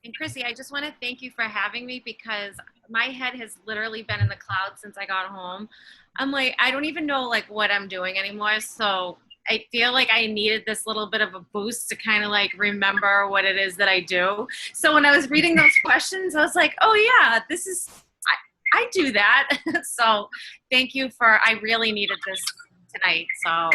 And Chrissy, I just want to thank you for having me because my head has literally been in the clouds since I got home. I'm like, I don't even know like what I'm doing anymore. So I feel like I needed this little bit of a boost to kind of like remember what it is that I do. So when I was reading those questions, I was like, oh yeah, I do that. So thank you I really needed this tonight. So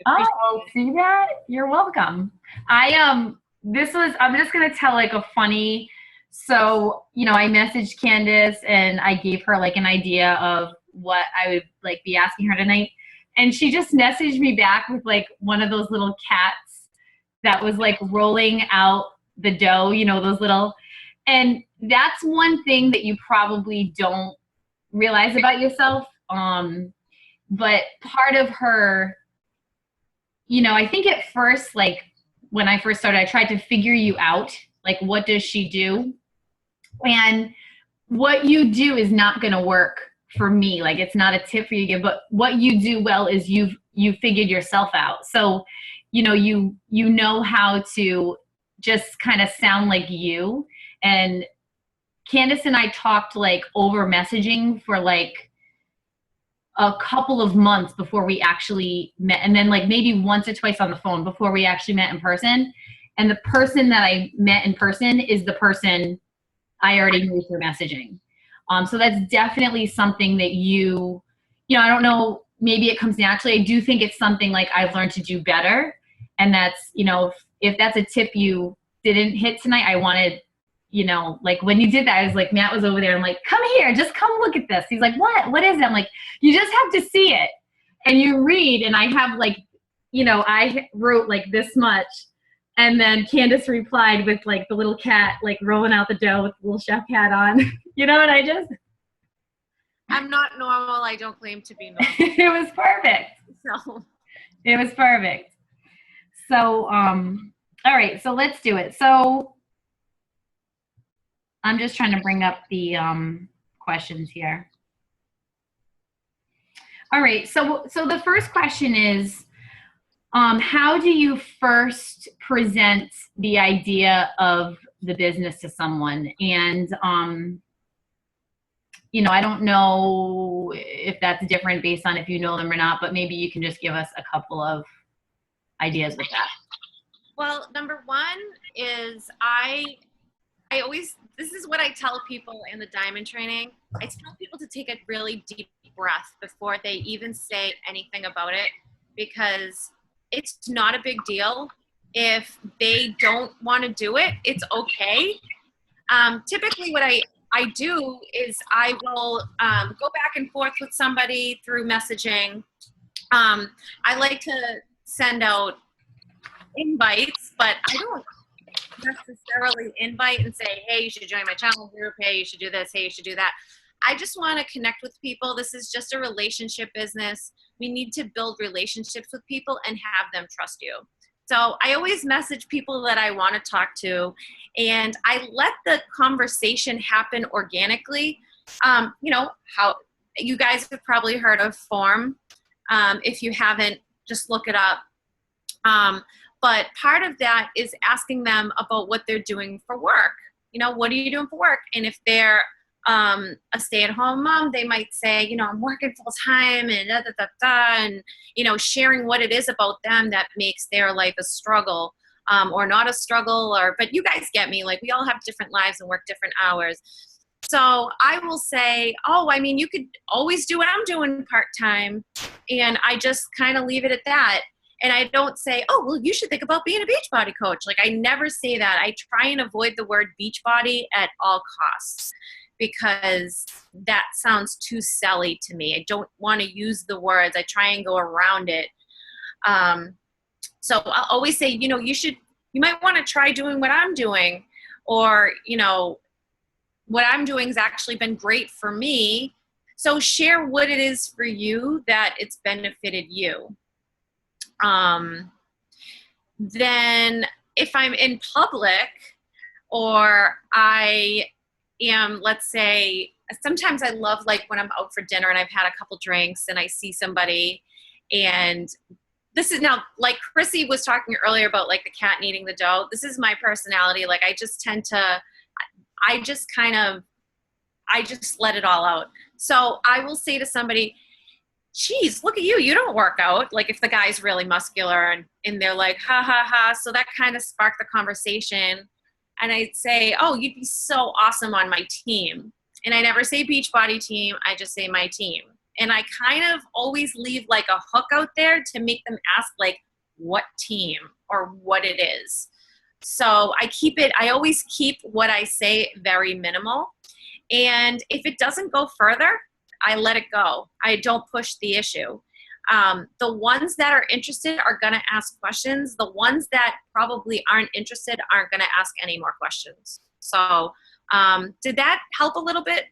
appreciate Oh, it. see that? You're welcome. I'm just gonna tell like a funny, so, I messaged Candice and I gave her like an idea of what I would like be asking her tonight. And she just messaged me back with like one of those little cats that was like rolling out the dough, those little, and that's one thing that you probably don't realize about yourself. But part of her, I think at first, like when I first started, I tried to figure you out. Like, what does she do? And what you do is not going to work for me. Like, it's not a tip for you to give, but what you do well is you figured yourself out. So, you know how to just kind of sound like you. And Candice and I talked like over messaging for like a couple of months before we actually met, and then like maybe once or twice on the phone before we actually met in person. And the person that I met in person is the person I already knew through messaging. So that's definitely something that I don't know, maybe it comes naturally. I do think it's something like I've learned to do better. And that's, if that's a tip you didn't hit tonight, I wanted, like when you did that, I was like, Matt was over there. I'm like, come here, just come look at this. He's like, what is it? I'm like, you just have to see it. And you read, and I have like, I wrote like this much. And then Candice replied with like the little cat, like rolling out the dough with the little chef hat on, and I'm not normal. I don't claim to be normal. it was perfect. So It was perfect. So, all right, so let's do it. So I'm just trying to bring up the questions here. All right, so the first question is, how do you first present the idea of the business to someone? And I don't know if that's different based on if you know them or not, but maybe you can just give us a couple of ideas with that. well, number one is this is what I tell people in the diamond training. I tell people to take a really deep breath before they even say anything about it, because it's not a big deal. If they don't want to do it, it's okay. Typically what I do is I will go back and forth with somebody through messaging. I like to send out invites, but I don't necessarily invite and say, hey, you should join my channel group. Hey, you should do this. Hey, you should do that. I just want to connect with people. This is just a relationship business. We need to build relationships with people and have them trust you. So I always message people that I want to talk to, and I let the conversation happen organically. How you guys have probably heard of Form. If you haven't, just look it up. But part of that is asking them about what they're doing for work. What are you doing for work? And if they're a stay-at-home mom, they might say, I'm working full-time and da, da, da, da, and, sharing what it is about them that makes their life a struggle or not a struggle. But you guys get me. Like, we all have different lives and work different hours. So I will say, you could always do what I'm doing part-time. And I just kind of leave it at that. And I don't say, you should think about being a Beachbody coach. Like, I never say that. I try and avoid the word Beachbody at all costs, because that sounds too silly to me. I don't want to use the words. I try and go around it. So I'll always say, you might want to try doing what I'm doing, or, what I'm doing has actually been great for me. So share what it is for you that it's benefited you. Then if I'm in public, or I am, let's say, sometimes I love like when I'm out for dinner and I've had a couple drinks and I see somebody, and this is now, like Chrissy was talking earlier about like the cat kneading the dough. This is my personality. Like, I just tend to, I just let it all out. So I will say to somebody, geez, look at you. You don't work out. Like if the guy's really muscular and they're like, ha, ha, ha. So that kind of sparked the conversation. And I'd say, oh, you'd be so awesome on my team. And I never say Beachbody team. I just say my team. And I kind of always leave like a hook out there to make them ask like what team or what it is. So I always keep what I say very minimal. And if it doesn't go further, I let it go. I don't push the issue. The ones that are interested are going to ask questions. The ones that probably aren't interested aren't going to ask any more questions. So did that help a little bit?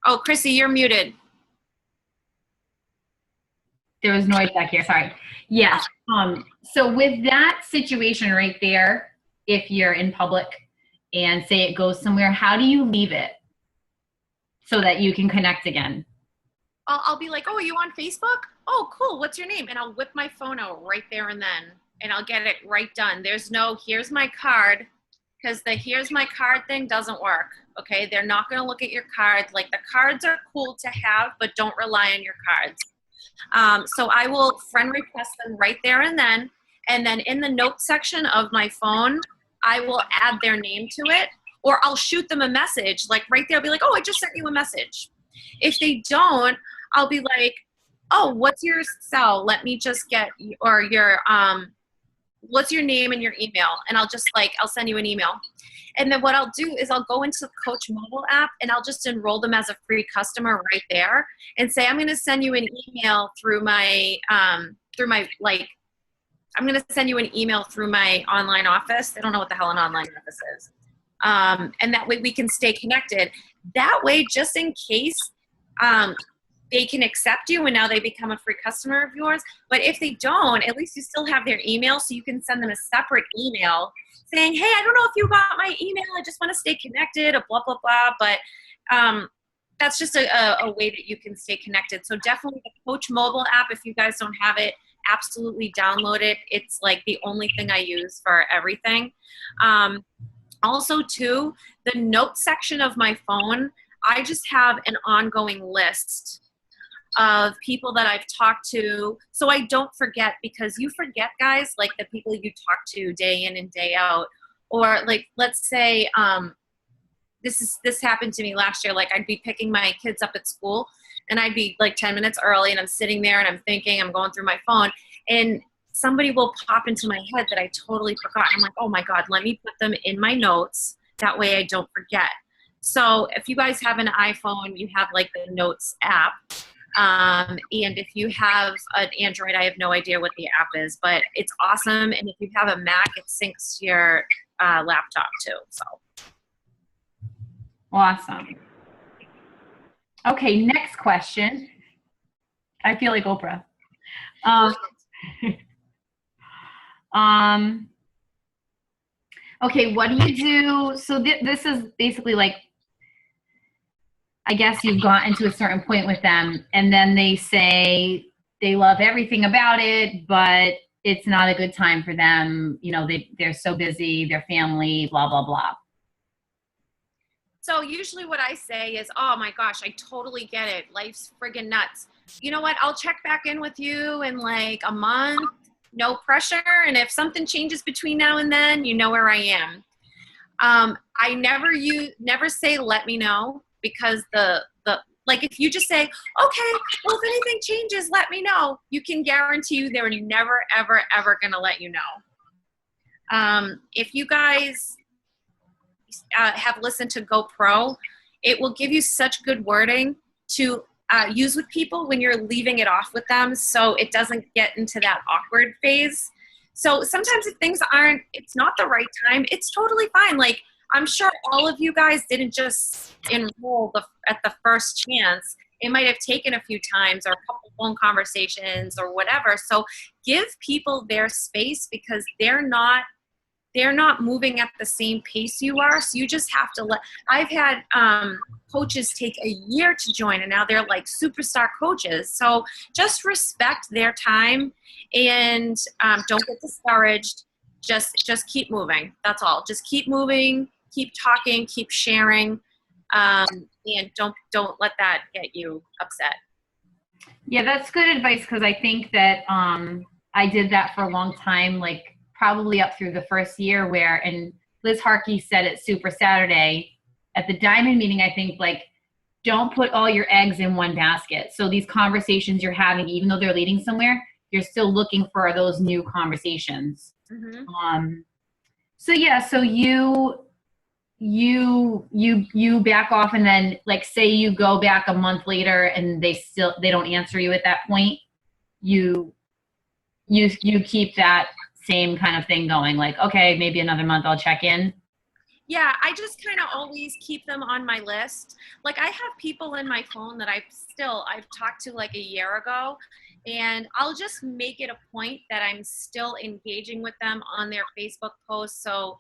Oh, Chrissy, you're muted. There was noise back here. Sorry. Yes. So with that situation right there, if you're in public and say it goes somewhere, how do you leave it so that you can connect again? I'll be like, oh, are you on Facebook? Oh, cool. What's your name? And I'll whip my phone out right there and then, and I'll get it right done. There's no, here's my card, because the here's my card thing doesn't work. Okay. They're not going to look at your card. Like the cards are cool to have, but don't rely on your cards. So I will friend request them right there and then in the notes section of my phone, I will add their name to it, or I'll shoot them a message. Like right there, I'll be like, oh, I just sent you a message. If they don't, I'll be like, oh, what's your cell? Let me just get, or your, what's your name and your email? And I'll send you an email. And then what I'll do is I'll go into the Coach mobile app and I'll just enroll them as a free customer right there and say, I'm going to send you an email through my I'm going to send you an email through my online office. I don't know what the hell an online office is. And that way we can stay connected. That way, just in case they can accept you and now they become a free customer of yours. But if they don't, at least you still have their email, so you can send them a separate email saying, hey, I don't know if you got my email. I just want to stay connected, or blah, blah, blah. But that's just a way that you can stay connected. So definitely the Coach mobile app, if you guys don't have it, absolutely download it. It's like the only thing I use for everything. Also, too, the notes section of my phone, I just have an ongoing list of people that I've talked to, so I don't forget, because you forget, guys, like the people you talk to day in and day out. Or like, let's say this happened to me last year. Like I'd be picking my kids up at school and I'd be like 10 minutes early and I'm sitting there and I'm thinking, I'm going through my phone, and somebody will pop into my head that I totally forgot. I'm like, oh my God, let me put them in my notes. That way I don't forget. So if you guys have an iPhone, you have like the Notes app. And if you have an Android, I have no idea what the app is, but it's awesome. And if you have a Mac, it syncs to your laptop too. So awesome. Okay, next question. I feel like Oprah. Okay, what do you do? So this is basically like, I guess you've gotten to a certain point with them and then they say they love everything about it, but it's not a good time for them. You know, they're so busy, their family, blah, blah, blah. So usually what I say is, oh my gosh, I totally get it. Life's friggin' nuts. You know what? I'll check back in with you in like a month. No pressure. And if something changes between now and then, you know where I am. I never say, let me know, because like if you just say, okay, well, if anything changes, let me know, you can guarantee you they're never, ever, ever going to let you know. If you guys have listened to GoPro, it will give you such good wording to use with people when you're leaving it off with them, so it doesn't get into that awkward phase. So sometimes if things it's not the right time, it's totally fine. Like I'm sure all of you guys didn't just enroll at the first chance. It might have taken a few times or a couple phone conversations or whatever. So give people their space, because they're not moving at the same pace you are. So you just have to I've had coaches take a year to join and now they're like superstar coaches. So just respect their time and don't get discouraged. just keep moving. That's all. Just keep moving, keep talking, keep sharing, and don't let that get you upset. Yeah, that's good advice, because I think that I did that for a long time, like probably up through the first year and Liz Harkey said at Super Saturday at the Diamond meeting, I think, like, don't put all your eggs in one basket. So these conversations you're having, even though they're leading somewhere, you're still looking for those new conversations. Mm-hmm. So yeah, so you back off, and then, like, say you go back a month later and they don't answer you at that point, you keep that same kind of thing going, like, okay, maybe another month I'll check in. Yeah, I just kind of always keep them on my list. Like, I have people in my phone that I've talked to like a year ago, and I'll just make it a point that I'm still engaging with them on their Facebook posts. So,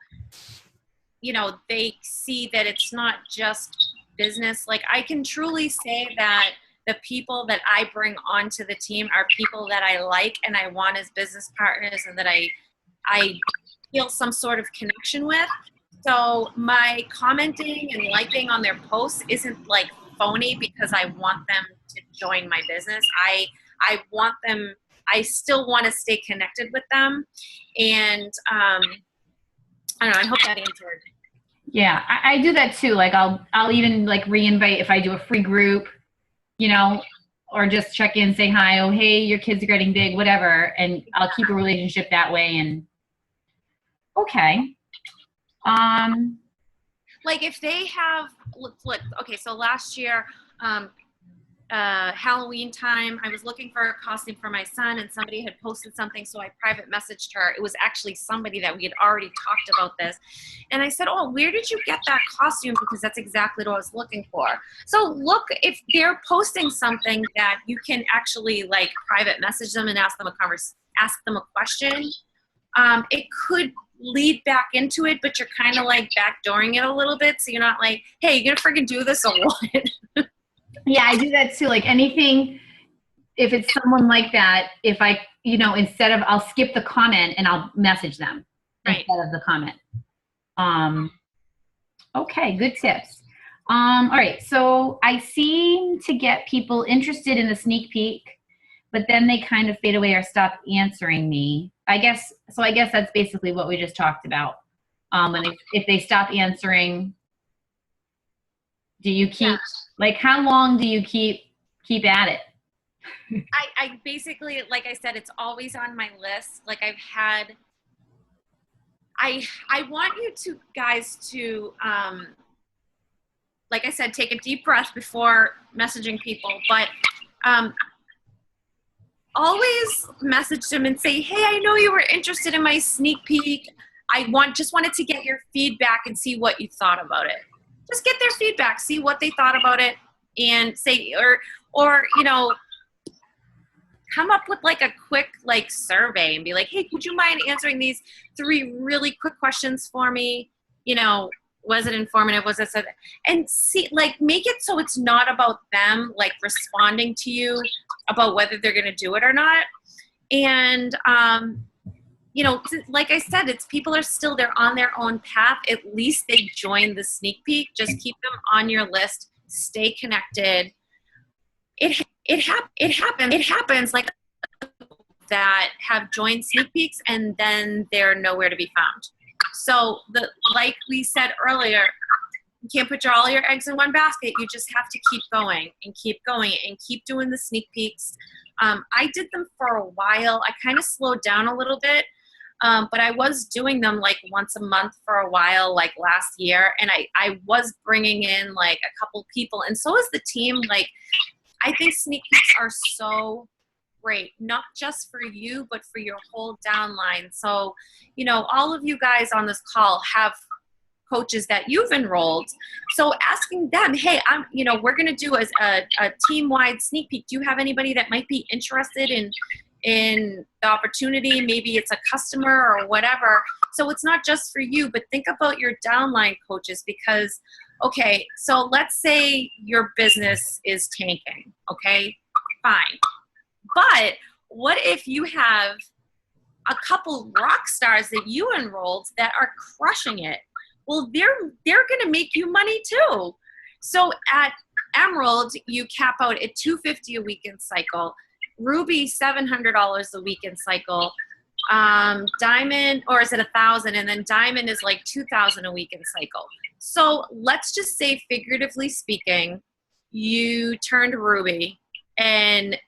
they see that it's not just business. Like, I can truly say that the people that I bring onto the team are people that I like and I want as business partners, and that I feel some sort of connection with. So my commenting and liking on their posts isn't like phony because I want them to join my business. I want them, I still want to stay connected with them. And I don't know, I hope that answered. Yeah, I do that too. Like, I'll even like re-invite if I do a free group, or just check in, say hi, oh hey, your kids are getting big, whatever, and I'll keep a relationship that way. And okay. Like, if they have, look, okay, so last year, Halloween time, I was looking for a costume for my son, and somebody had posted something, so I private messaged her. It was actually somebody that we had already talked about this, and I said, oh, where did you get that costume, because that's exactly what I was looking for. So look, if they're posting something that you can actually like private message them and ask them a question, it could lead back into it, but you're kind of like backdooring it a little bit, so you're not like, hey, you gonna freaking do this or what? Yeah, I do that too. Like, anything, if it's someone like that, if I, instead of, I'll skip the comment and I'll message them Right. instead of the comment. Okay, good tips. All right, so I seem to get people interested in the sneak peek, but then they kind of fade away or stop answering me. I guess that's basically what we just talked about. If they stop answering, do you keep, like, how long do you keep at it? I basically, like I said, it's always on my list. Like, I want you guys to, like I said, take a deep breath before messaging people, but always message them and say, hey, I know you were interested in my sneak peek. I just wanted to get your feedback and see what you thought about it. Just get their feedback, see what they thought about it, and say, or come up with like a quick like survey and be like, hey, would you mind answering these 3 really quick questions for me? Was it informative? Was it so? And see, like, make it so it's not about them like responding to you about whether they're going to do it or not. And like I said, it's people they're on their own path. At least they joined the sneak peek. Just keep them on your list. Stay connected. It happens like that have joined sneak peeks and then they're nowhere to be found. So like we said earlier, you can't put all your eggs in one basket. You just have to keep going and keep doing the sneak peeks. I did them for a while. I kind of slowed down a little bit. But I was doing them like once a month for a while, like last year. And I was bringing in like a couple people, and so is the team. Like, I think sneak peeks are so great, not just for you, but for your whole downline. So, all of you guys on this call have coaches that you've enrolled. So asking them, hey, we're going to do a team-wide sneak peek. Do you have anybody that might be interested in the opportunity? Maybe it's a customer or whatever. So it's not just for you, but think about your downline coaches, because, okay, so let's say your business is tanking, okay, fine. But what if you have a couple rock stars that you enrolled that are crushing it. Well, they're going to make you money too. So at Emerald, you cap out at $250 a weekend cycle. Ruby, $700 a weekend cycle. Diamond, or is it $1,000? And then Diamond is like $2,000 a weekend cycle. So let's just say, figuratively speaking, you turned Ruby and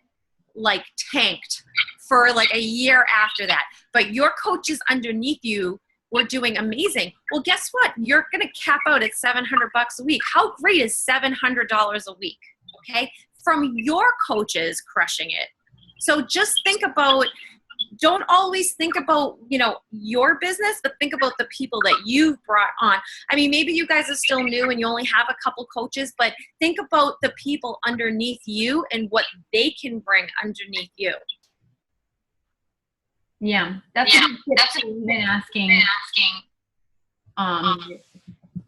like tanked for like a year after that, but your coaches underneath you were doing amazing. Well, guess what? You're going to cap out at $700 a week. How great is $700 a week? Okay. From your coaches crushing it. So just think about, don't always think about, you know, your business, but think about the people that you've brought on. I mean, maybe you guys are still new and you only have a couple coaches, but think about the people underneath you and what they can bring underneath you. Yeah, that's been asking.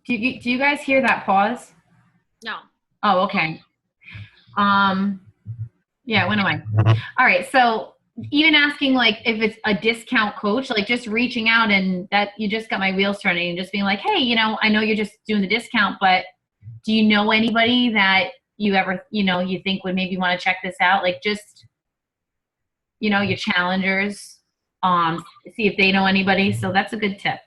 Do you guys hear that pause? No. Oh, okay. Yeah, it went away. All right, so even asking like if it's a discount coach, like just reaching out, and that you just got my wheels turning, and just being like, hey, you know, I know you're just doing the discount, but do you know anybody that you ever, you know, you think would maybe want to check this out? Like just, you know, your challengers, see if they know anybody. So that's a good tip.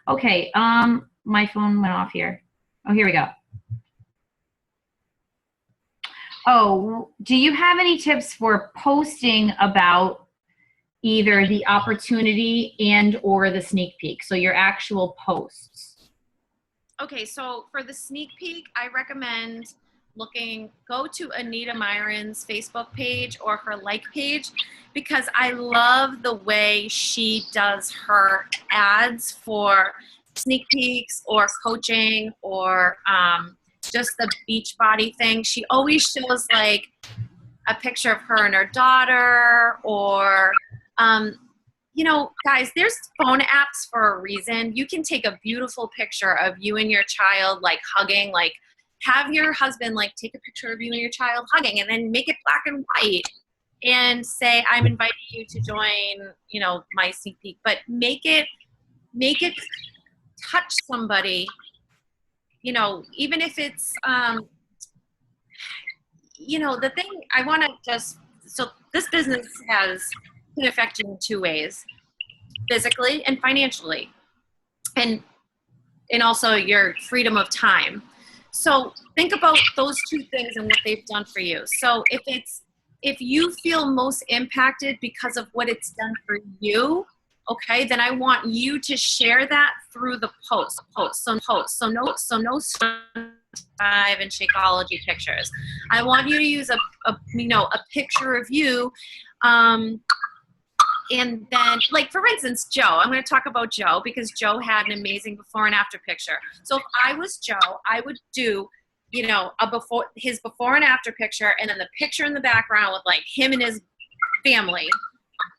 Okay, my phone went off here. Oh, here we go. Oh, do you have any tips for posting about either the opportunity and or the sneak peek? So your actual posts. Okay, so for the sneak peek, I recommend go to Anita Myron's Facebook page or her like page, because I love the way she does her ads for sneak peeks or coaching or just the beach body thing. She always shows like a picture of her and her daughter, or you know, guys, there's phone apps for a reason. You can take a beautiful picture of you and your child like hugging, like have your husband like take a picture of you and your child hugging, and then make it black and white and say, I'm inviting you to join, you know, my sneak peek. But make it touch somebody, you know, even if it's you know, the thing I want to just, so this business can affect you in two ways: physically and financially, and also your freedom of time. So think about those two things and what they've done for you. So if you feel most impacted because of what it's done for you, okay, then I want you to share that through the post. So no 5 and Shakeology pictures. I want you to use a picture of you, and then, like, for instance, Joe. I'm going to talk about Joe because Joe had an amazing before and after picture. So if I was Joe, I would do, you know, his before and after picture, and then the picture in the background with like him and his family,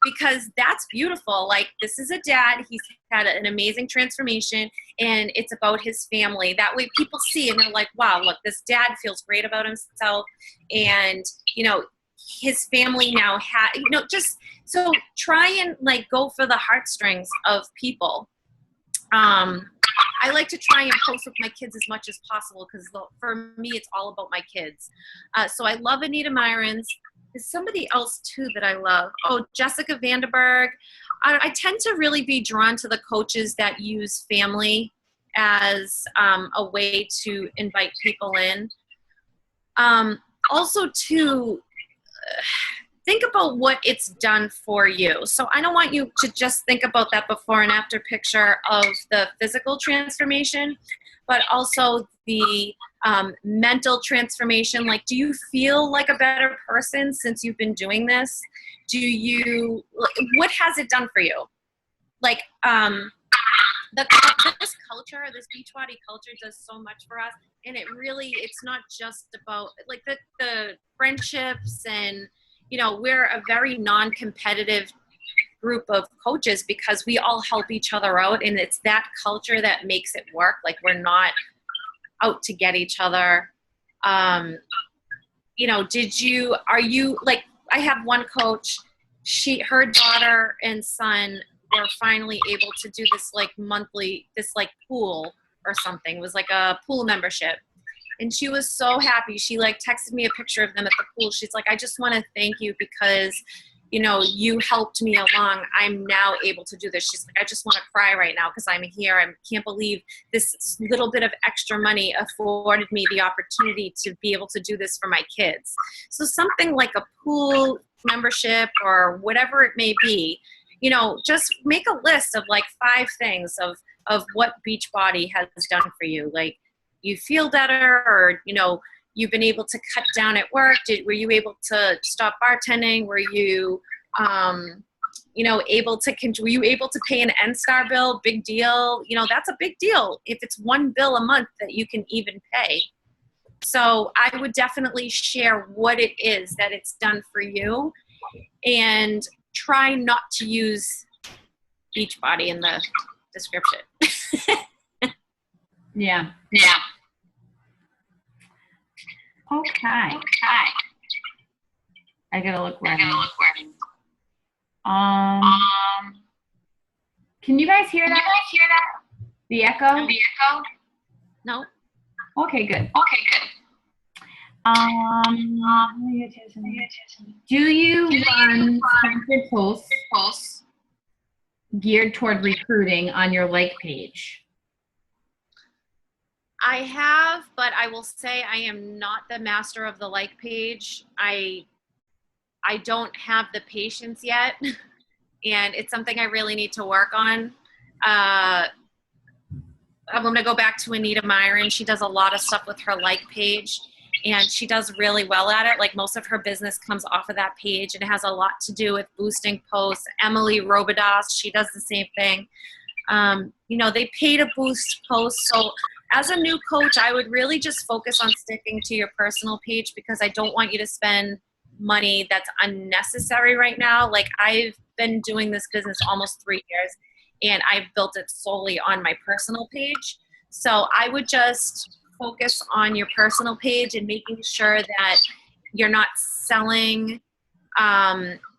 because that's beautiful. Like, this is a dad. He's had an amazing transformation, and it's about his family. That way people see and they're like, wow, look, this dad feels great about himself. And, you know, his family now just, so try and like go for the heartstrings of people. I like to try and post with my kids as much as possible, because for me, it's all about my kids. So I love Anita Myron's. There's somebody else too that I love. Oh, Jessica Vanderberg. I tend to really be drawn to the coaches that use family as a way to invite people in. Also too, think about what it's done for you. So I don't want you to just think about that before and after picture of the physical transformation, but also the mental transformation. Like, do you feel like a better person since you've been doing this? What has it done for you? Like, this culture, this Beachbody culture does so much for us. And it's not just about like the friendships, and, you know, we're a very non-competitive group of coaches because we all help each other out, and it's that culture that makes it work. Like, we're not out to get each other. You know, are you like, I have one coach, her daughter and son were finally able to do this like monthly, this like pool or something. It was like a pool membership. And she was so happy. She like texted me a picture of them at the pool. She's like, I just want to thank you because, you know, you helped me along. I'm now able to do this. She's like, I just want to cry right now because I'm here. I can't believe this little bit of extra money afforded me the opportunity to be able to do this for my kids. So something like a pool membership or whatever it may be, you know, just make a list of like 5 things of what Beachbody has done for you. Like, you feel better, or, you know, you've been able to cut down at work. Were you able to stop bartending? Were you, you know, were you able to pay an NSTAR bill? Big deal. You know, that's a big deal if it's 1 bill a month that you can even pay. So I would definitely share what it is that it's done for you, and try not to use Beachbody in the description. Yeah. Okay. I gotta look where. Can you guys hear that? The echo? No. Okay, good. Do you run sponsored posts geared toward recruiting on your like page? I have, but I will say I am not the master of the like page. I don't have the patience yet, and it's something I really need to work on. I'm going to go back to Anita Myron. She does a lot of stuff with her like page, and she does really well at it. Like, most of her business comes off of that page, and it has a lot to do with boosting posts. Emily Robidas, she does the same thing. You know, they pay to boost posts. So as a new coach, I would really just focus on sticking to your personal page, because I don't want you to spend money that's unnecessary right now. Like, I've been doing this business almost 3 years, and I've built it solely on my personal page. So I would just focus on your personal page and making sure that you're not selling,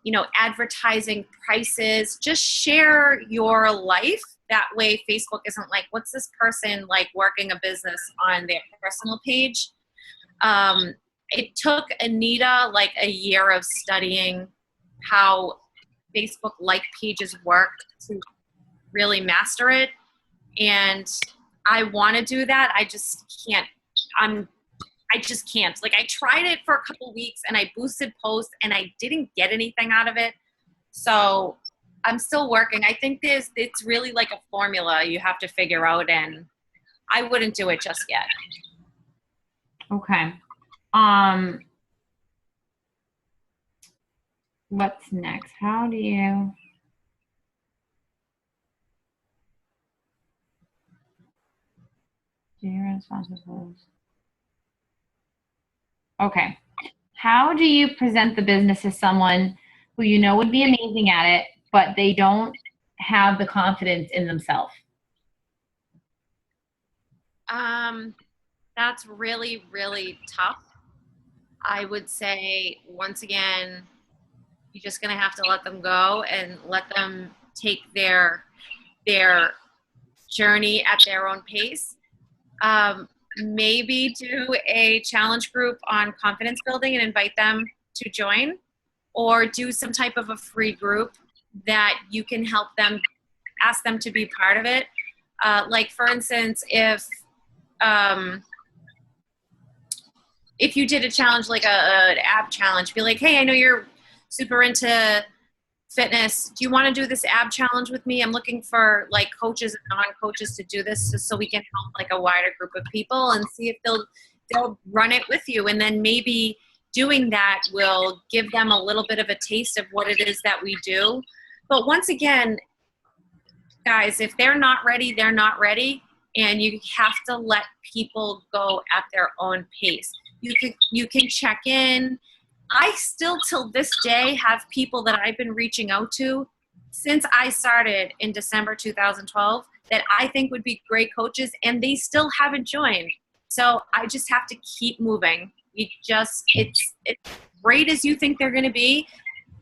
you know, advertising prices. Just share your life. That way Facebook isn't like, what's this person like working a business on their personal page? It took Anita like a year of studying how Facebook like pages work to really master it. And I want to do that. I just can't. I just can't. Like, I tried it for a couple weeks and I boosted posts and I didn't get anything out of it. So I'm still working. I think it's really like a formula you have to figure out, and I wouldn't do it just yet. Okay. What's next? How do you do your responsibilities? Okay. How do you present the business to someone who you know would be amazing at it, but they don't have the confidence in themselves? That's really, really tough. I would say, once again, you're just going to have to let them go and let them take their journey at their own pace. Maybe do a challenge group on confidence building and invite them to join, or do some type of a free group that you can help them, ask them to be part of it. Like, for instance, if you did a challenge, like an ab challenge, be like, hey, I know you're super into fitness. Do you want to do this ab challenge with me? I'm looking for like coaches and non-coaches to do this, just so we can help like a wider group of people, and see if they'll run it with you. And then maybe doing that will give them a little bit of a taste of what it is that we do. But once again, guys, if they're not ready, they're not ready. And you have to let people go at their own pace. You can check in. I still, till this day, have people that I've been reaching out to since I started in December 2012 that I think would be great coaches, and they still haven't joined. So I just have to keep moving. It's great as you think they're going to be.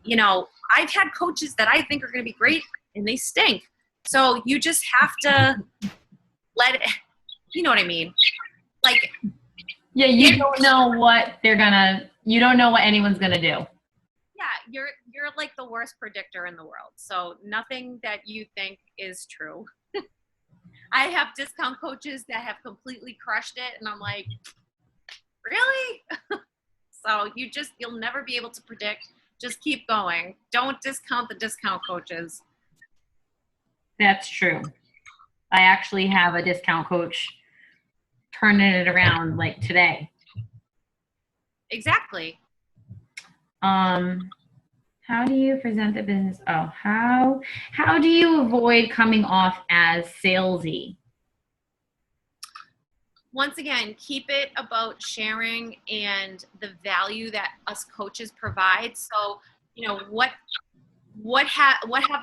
you know, I've had coaches that I think are going to be great and they stink. So you just have to let it, you know what I mean? Like, yeah, you don't know what you don't know what anyone's going to do. Yeah, you're like the worst predictor in the world. So nothing that you think is true. I have discount coaches that have completely crushed it, and I'm like, really? So you'll never be able to predict. Just keep going. Don't discount the discount coaches. That's true. I actually have a discount coach turning it around like today. Exactly. How do you present the business? Oh, how do you avoid coming off as salesy? Once again, keep it about sharing and the value that us coaches provide. So, you know, what have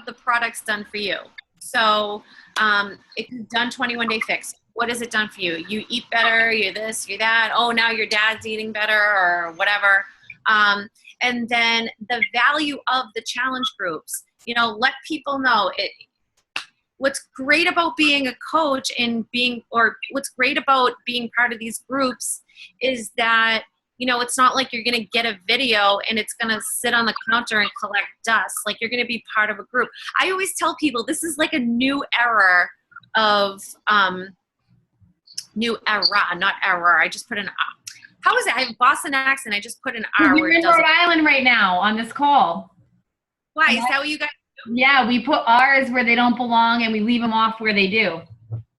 the products done for you? So, if you've done 21-day fix, what has it done for you? You eat better, you're this, you're that. Oh, now your dad's eating better or whatever. And then the value of the challenge groups, you know, let people know it. What's great about being a coach what's great about being part of these groups is that, you know, it's not like you're going to get a video and it's going to sit on the counter and collect dust. Like, you're going to be part of a group. I always tell people this is like a new era of, new era, not error. I just put an, how is it? I have a Boston accent. I just put an R. We're in Rhode Island right now on this call. Why? Is that what you guys do? Yeah, we put R's where they don't belong and we leave them off where they do.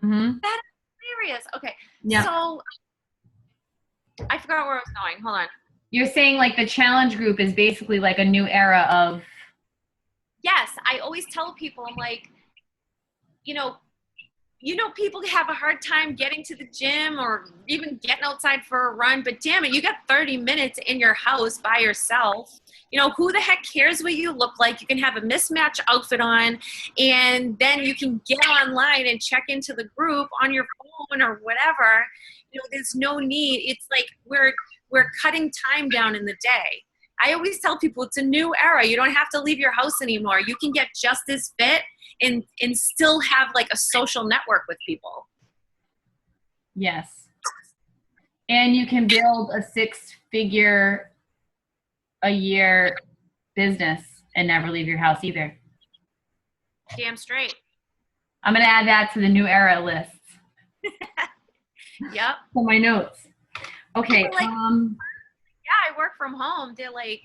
Mm-hmm. That is hilarious. Okay. Yeah. So I forgot where I was going. Hold on. You're saying like the challenge group is basically like a new era of. Yes. I always tell people, I'm like, you know, people have a hard time getting to the gym or even getting outside for a run, but damn it, you got 30 minutes in your house by yourself. You know, who the heck cares what you look like? You can have a mismatched outfit on, and then you can get online and check into the group on your phone or whatever. You know, there's no need. It's like we're cutting time down in the day. I always tell people it's a new era. You don't have to leave your house anymore. You can get just as fit and still have like a social network with people. Yes. And you can build a 6-figure a year business and never leave your house either. Damn straight. I'm going to add that to the new era list. Yep. For my notes. Okay. Like, yeah, I work from home. They're like,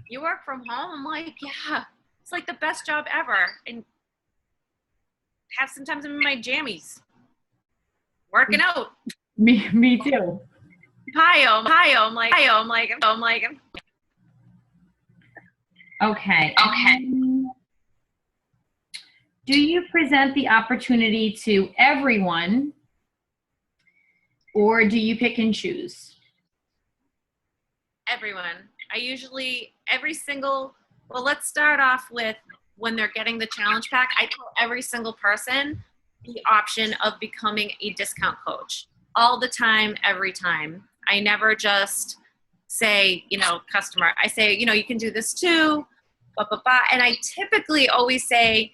you work from home? I'm like, yeah, it's like the best job ever. And sometimes I'm in my jammies working out. Me too. I'm like. Okay. Do you present the opportunity to everyone, or do you pick and choose? Everyone. I usually, let's start off with when they're getting the challenge pack. I tell every single person the option of becoming a discount coach all the time, every time. I never just say, you know, customer, I say, you know, you can do this too, blah, blah, blah. And I typically always say,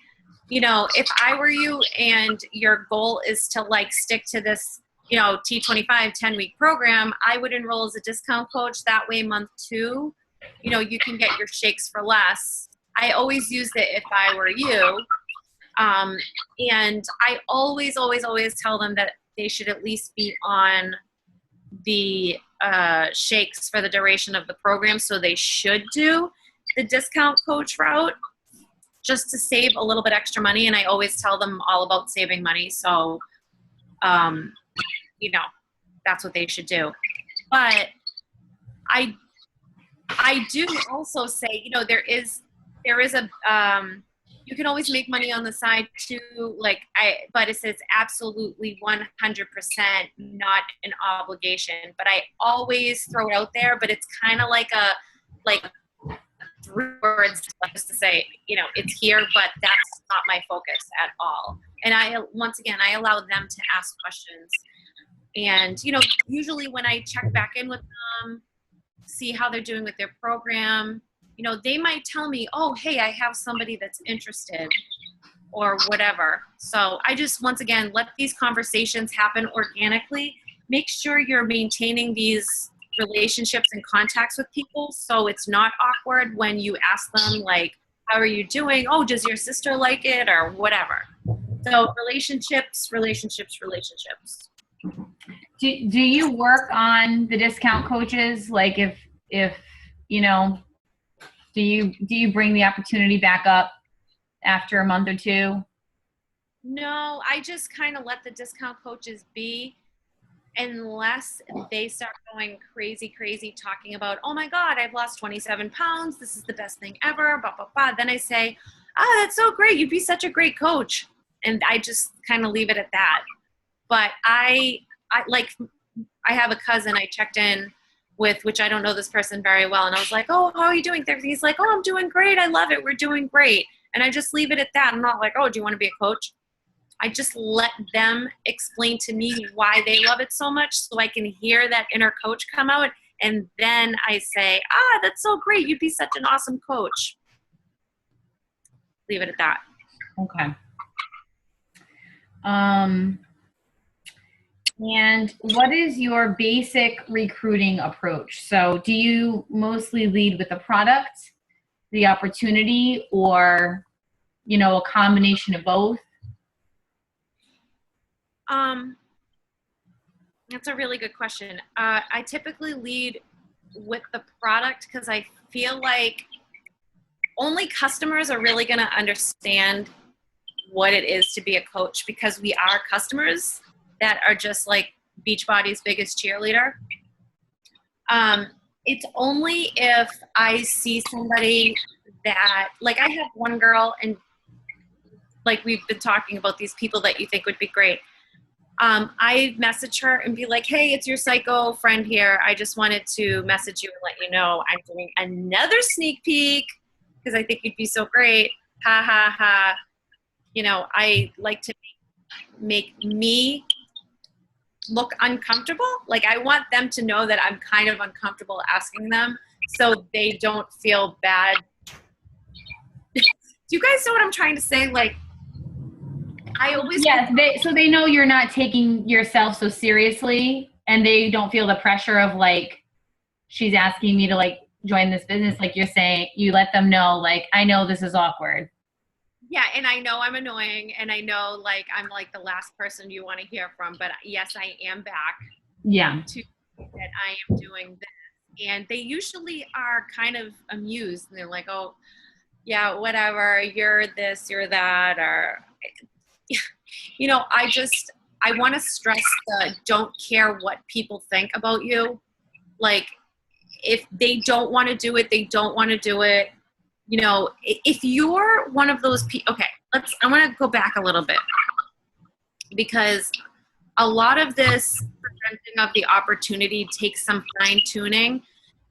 you know, if I were you and your goal is to like stick to this, you know, T25 10-week program, I would enroll as a discount coach. That way, month 2, you know, you can get your shakes for less. I always use it if I were you. And I always tell them that they should at least be on the shakes for the duration of the program. So they should do the discount coach route just to save a little bit extra money. And I always tell them all about saving money. So, you know, that's what they should do. But I do also say, you know, there is a, you can always make money on the side too. But it says absolutely 100% not an obligation. But I always throw it out there, but it's kind of like 3 words just to say, you know, it's here, but that's not my focus at all. And I allow them to ask questions. And, you know, usually when I check back in with them, see how they're doing with their program, they might tell me, oh, hey, I have somebody that's interested or whatever. So I just, once again, let these conversations happen organically. Make sure you're maintaining these relationships and contacts with people so it's not awkward when you ask them, like, how are you doing? Oh, does your sister like it or whatever? So relationships. Do you work on the discount coaches? Like if do you bring the opportunity back up after a month or two? No, I just kind of let the discount coaches be, unless they start going crazy talking about, oh my God, I've lost 27 pounds. This is the best thing ever. Blah, blah, blah. Then I say, oh, that's so great. You'd be such a great coach. And I just kind of leave it at that. But I have a cousin I checked in with, which I don't know this person very well. And I was like, oh, how are you doing? He's like, oh, I'm doing great. I love it. We're doing great. And I just leave it at that. I'm not like, oh, do you want to be a coach? I just let them explain to me why they love it so much so I can hear that inner coach come out. And then I say, that's so great. You'd be such an awesome coach. Leave it at that. Okay. And what is your basic recruiting approach? So do you mostly lead with the product, the opportunity, or, a combination of both? That's a really good question. I typically lead with the product because I feel like only customers are really going to understand what it is to be a coach, because we are customers that are just like Beachbody's biggest cheerleader. It's only if I see somebody that, like, I have one girl, and like we've been talking about these people that you think would be great. I message her and be like, hey, it's your psycho friend here. I just wanted to message you and let you know I'm doing another sneak peek because I think you'd be so great. Ha, ha, ha. I like to make me look uncomfortable. Like, I want them to know that I'm kind of uncomfortable asking them so they don't feel bad. Do you guys know what I'm trying to say? Like, I always... Yes, so they know you're not taking yourself so seriously, and they don't feel the pressure of, like, she's asking me to, like, join this business. Like you're saying, you let them know, like, I know this is awkward. Yeah, and I know I'm annoying, and I know, like, I'm like the last person you want to hear from, but yes, I am back. Yeah. To that I am doing this. And they usually are kind of amused, and they're like, oh, yeah, whatever, you're this, you're that, or... I want to stress the don't care what people think about you. Like, if they don't want to do it, they don't want to do it. If you're one of those people, okay, I want to go back a little bit, because a lot of this presenting of the opportunity takes some fine tuning.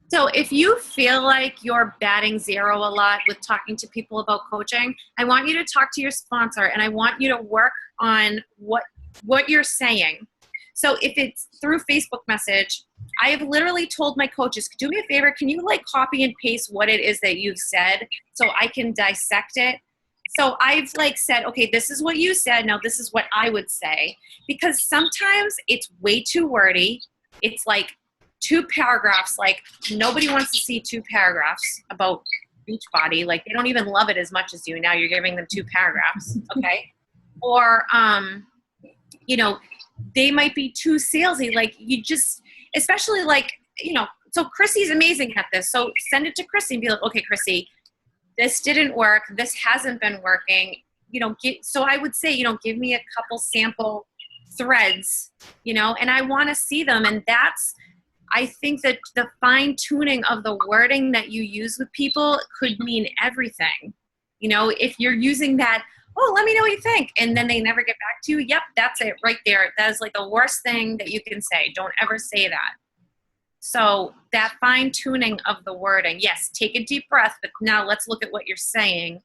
So if you feel like you're batting zero a lot with talking to people about coaching, I want you to talk to your sponsor, and I want you to work on what you're saying. So if it's through Facebook message, I have literally told my coaches, do me a favor, can you like copy and paste what it is that you've said so I can dissect it? So I've like said, okay, this is what you said. Now this is what I would say, because sometimes it's way too wordy. It's like 2 paragraphs. Like, nobody wants to see 2 paragraphs about Beachbody. Like, they don't even love it as much as you. Now you're giving them 2 paragraphs. Okay. Or, they might be too salesy. Like, you just, especially like, so Chrissy's amazing at this. So send it to Chrissy and be like, okay, Chrissy, this didn't work. This hasn't been working. So I would say, give me a couple sample threads, and I want to see them. And I think that the fine tuning of the wording that you use with people could mean everything. If you're using that, oh, let me know what you think, and then they never get back to you, yep, that's it right there. That is like the worst thing that you can say. Don't ever say that. So that fine tuning of the wording, yes, take a deep breath, but now let's look at what you're saying.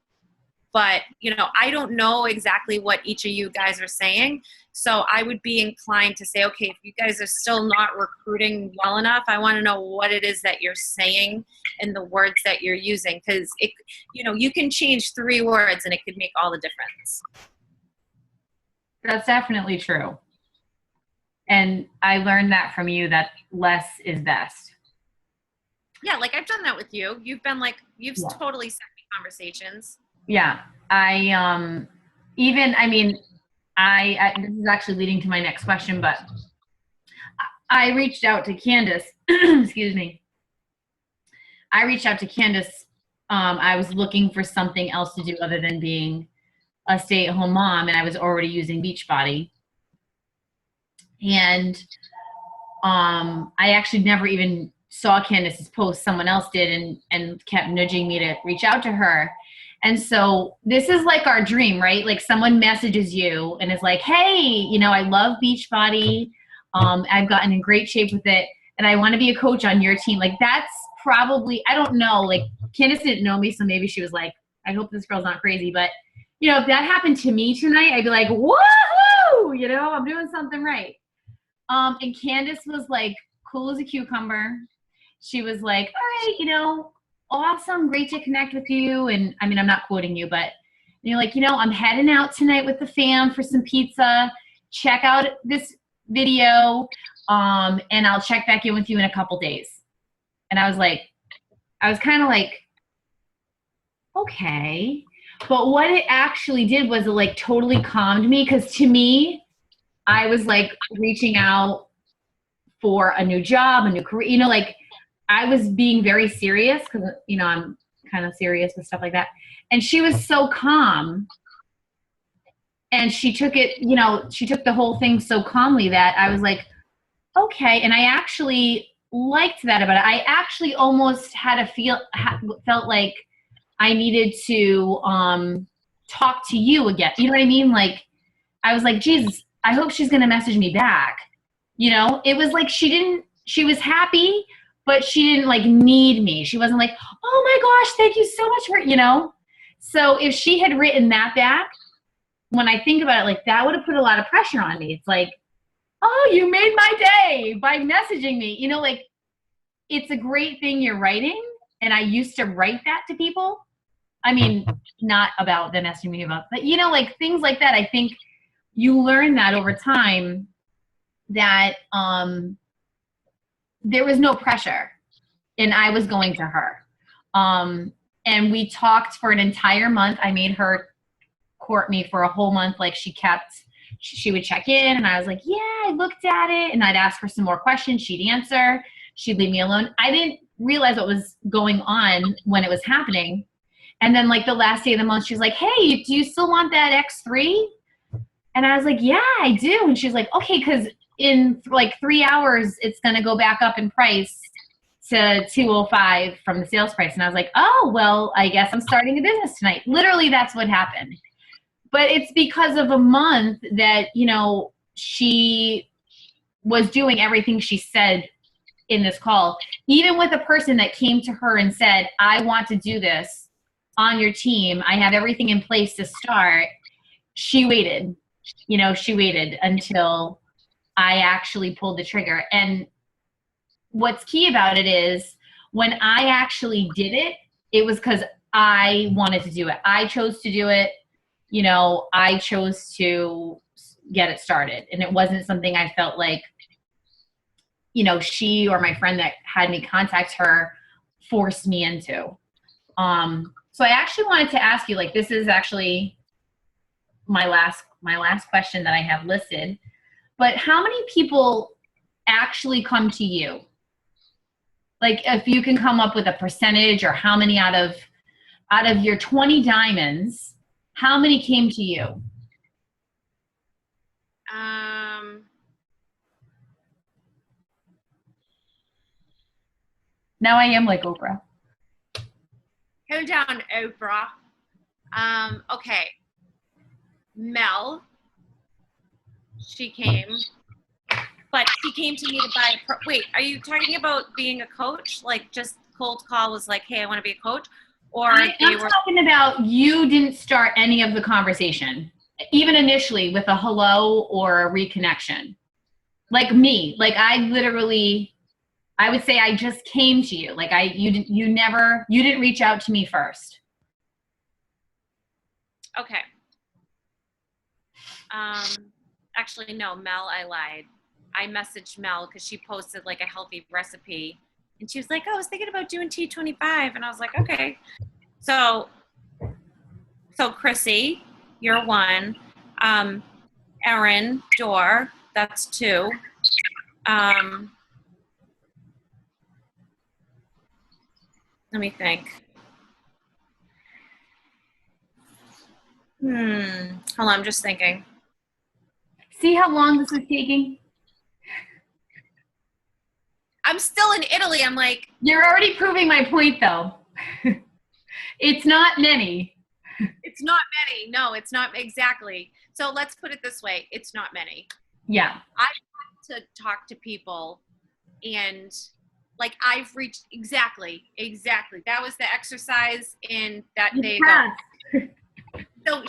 But, you know, I don't know exactly what each of you guys are saying. So I would be inclined to say, okay, if you guys are still not recruiting well enough, I want to know what it is that you're saying and the words that you're using. Because, you know, you can change 3 words and it could make all the difference. That's definitely true. And I learned that from you, that less is best. Yeah, like I've done that with you. You've been like, you've totally sent me conversations. Yeah. I mean, this is actually leading to my next question, but I reached out to Candice. Excuse me. I reached out to Candice. I was looking for something else to do other than being a stay-at-home mom, and I was already using Beachbody. And I actually never even saw Candice's post. Someone else did and kept nudging me to reach out to her. And so this is like our dream, right? Like someone messages you and is like, hey, you know, I love Beachbody. I've gotten in great shape with it, and I want to be a coach on your team. Like that's probably, I don't know, like Candice didn't know me, so maybe she was like, I hope this girl's not crazy. But, you know, if that happened to me tonight, I'd be like, woohoo, you know, I'm doing something right. And Candice was like cool as a cucumber. She was like, all right, you know, awesome, great to connect with you. And I mean, I'm not quoting you, but you're like, you know, I'm heading out tonight with the fam for some pizza. Check out this video, and I'll check back in with you in a couple days. And I was kind of like, okay. But what it actually did was it like totally calmed me, because to me, I was like reaching out for a new job, a new career, you know, like I was being very serious because, you know, I'm kind of serious with stuff like that. And she was so calm, and she took it, you know, she took the whole thing so calmly that I was like, okay. And I actually liked that about it. I actually almost felt like I needed to talk to you again. You know what I mean? Like I was like, Jesus, I hope she's going to message me back. You know, it was like she was happy, but she didn't like need me. She wasn't like, oh my gosh, thank you so much for, you know? So if she had written that back, when I think about it, like that would have put a lot of pressure on me. It's like, oh, you made my day by messaging me. You know, like it's a great thing you're writing. And I used to write that to people. I mean, not about them messaging me about, but you know, like things like that. I think you learn that over time that there was no pressure, and I was going to her. And we talked for an entire month. I made her court me for a whole month. Like she would check in, and I was like, yeah, I looked at it, and I'd ask her some more questions. She'd answer. She'd leave me alone. I didn't realize what was going on when it was happening. And then like the last day of the month, she's like, hey, do you still want that X3? And I was like, yeah, I do. And she's like, okay, because in like 3 hours, it's going to go back up in price to $205 from the sales price. And I was like, oh, well, I guess I'm starting a business tonight. Literally, that's what happened. But it's because of a month that, you know, she was doing everything she said in this call. Even with a person that came to her and said, I want to do this on your team. I have everything in place to start. She waited. You know, she waited until I actually pulled the trigger. And what's key about it is when I actually did it, it was because I wanted to do it. I chose to do it. You know, I chose to get it started. And it wasn't something I felt like, you know, she or my friend that had me contact her forced me into. So I actually wanted to ask you, like, this is actually my last question that I have listed, but how many people actually come to you? Like if you can come up with a percentage, or how many out of your 20 diamonds, how many came to you? Now I am like Oprah. Hold down, Oprah. Okay. Mel, she came, but she came to me to buy wait, are you talking about being a coach? Like just cold call was like, hey, I want to be a coach? or I'm they were talking about you didn't start any of the conversation, even initially with a hello or a reconnection. Like me, like I literally, I would say I just came to you. Like you didn't reach out to me first. okay. Actually, no, Mel, I lied. I messaged Mel because she posted like a healthy recipe, and she was like, "Oh, I was thinking about doing T25," and I was like, "Okay." So Chrissy, you're one. Erin, Dor, that's two. Let me think. Hold on, I'm just thinking. See how long this is taking? I'm still in Italy. I'm like, you're already proving my point, though. It's not many. It's not many. No, it's not exactly. So let's put it this way. It's not many. Yeah. I want to talk to people, and like I've reached exactly. That was the exercise in that day ago. So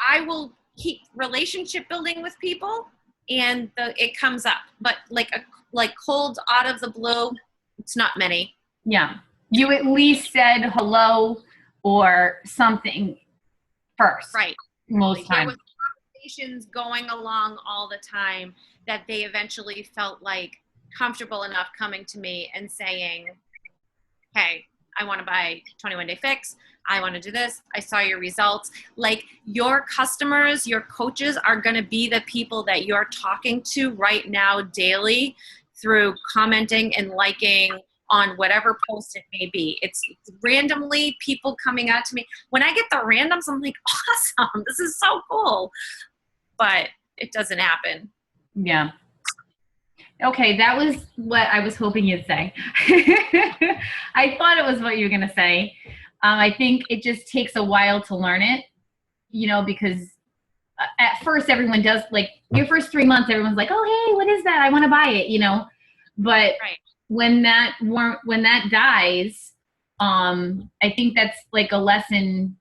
I will keep relationship building with people, and it comes up, but like cold out of the blue, it's not many. Yeah. You at least said hello or something first. Right. Most times. There was conversations going along all the time that they eventually felt like comfortable enough coming to me and saying, "Hey, I want to buy 21 Day Fix. I want to do this. I saw your results." Like your customers, your coaches are going to be the people that you're talking to right now daily through commenting and liking on whatever post it may be. It's randomly people coming out to me. When I get the randoms, I'm like, awesome, this is so cool. But it doesn't happen. Yeah. Okay, that was what I was hoping you'd say. I thought it was what you were going to say. I think it just takes a while to learn it, because at first everyone does, like your first 3 months, everyone's like, oh, hey, what is that? I want to buy it, but right. when that dies, I think that's like a lesson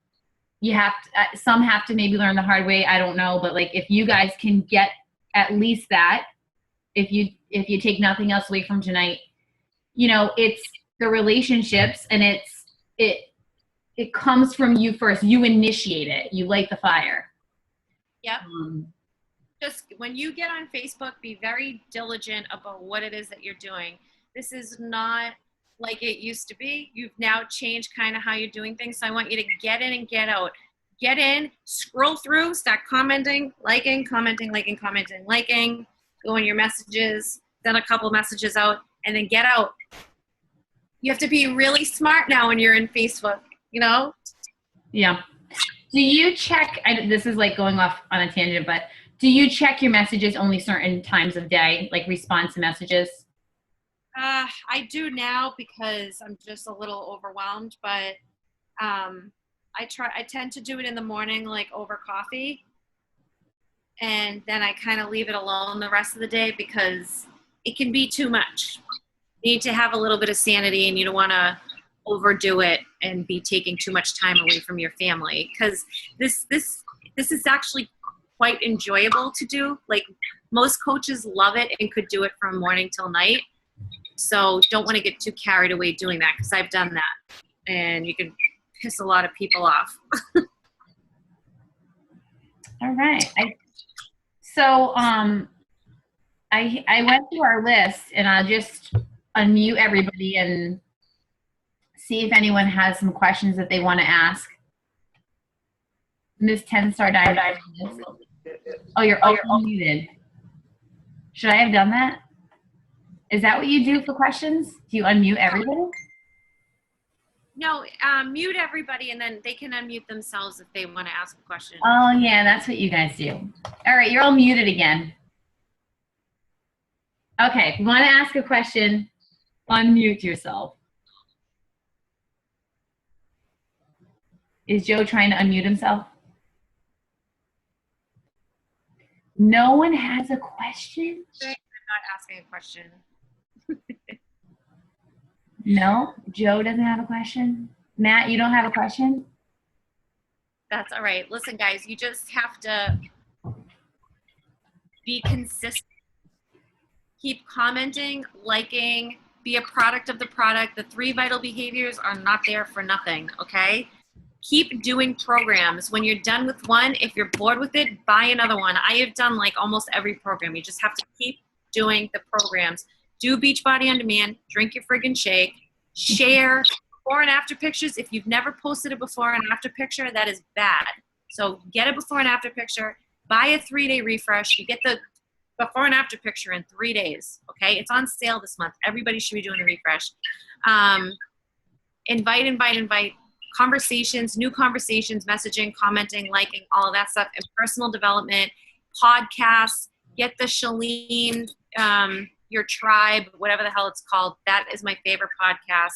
some have to maybe learn the hard way. I don't know. But like, if you guys can get at least that, if you take nothing else away from tonight, it's the relationships, and it comes from you first. You initiate it. You light the fire. Yep. Just when you get on Facebook, be very diligent about what it is that you're doing. This is not like it used to be. You've now changed kind of how you're doing things. So I want you to get in and get out. Get in, scroll through, start commenting, liking, go in your messages, send a couple messages out, and then get out. You have to be really smart now when you're in Facebook, Yeah. Do you check, this is like going off on a tangent, but do you check your messages only certain times of day, like respond to messages? I do now because I'm just a little overwhelmed, but I tend to do it in the morning, like over coffee. And then I kind of leave it alone the rest of the day because it can be too much. You need to have a little bit of sanity, and you don't want to overdo it and be taking too much time away from your family, because this is actually quite enjoyable to do. Like most coaches love it and could do it from morning till night. So don't want to get too carried away doing that, because I've done that and you can piss a lot of people off. All right. I went through our list, and I'll just unmute everybody and see if anyone has some questions that they want to ask. Miss 10-star dive. Oh, you're unmuted. Should I have done that? Is that what you do for questions? Do you unmute everybody? No, mute everybody, and then they can unmute themselves if they want to ask a question. Oh, yeah, that's what you guys do. All right, you're all muted again. Okay, if you want to ask a question, unmute yourself. Is Joe trying to unmute himself? No one has a question? I'm not asking a question. No? Joe doesn't have a question? Matt, you don't have a question? That's all right. Listen, guys, you just have to be consistent. Keep commenting, liking, be a product of the product. The 3 vital behaviors are not there for nothing, okay? Keep doing programs. When you're done with one, if you're bored with it, buy another one. I have done like almost every program. You just have to keep doing the programs. Do Beachbody On Demand, drink your friggin' shake, share before and after pictures. If you've never posted a before and after picture, that is bad. So get a before and after picture, buy a 3-day refresh. You get the before and after picture in 3 days, okay? It's on sale this month. Everybody should be doing a refresh. Invite. Conversations, new conversations, messaging, commenting, liking, all of that stuff, and personal development, podcasts, get the Shalene, Your Tribe, whatever the hell it's called. That is my favorite podcast.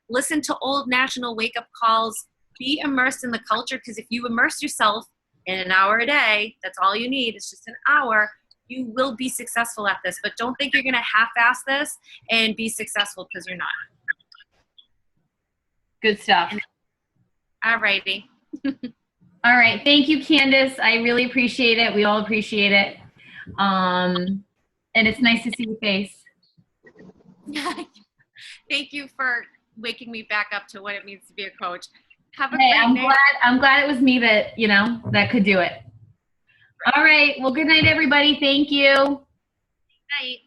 Listen to old national wake-up calls. Be immersed in the culture, because if you immerse yourself in an hour a day, that's all you need. It's just an hour. You will be successful at this, but don't think you're going to half-ass this and be successful, because you're not. Good stuff. All righty. All right. Thank you, Candice. I really appreciate it. We all appreciate it. And it's nice to see your face. Thank you for waking me back up to what it means to be a coach. Have a Hey, great night. I'm glad it was me that, that could do it. All right. Well, good night, everybody. Thank you. Night.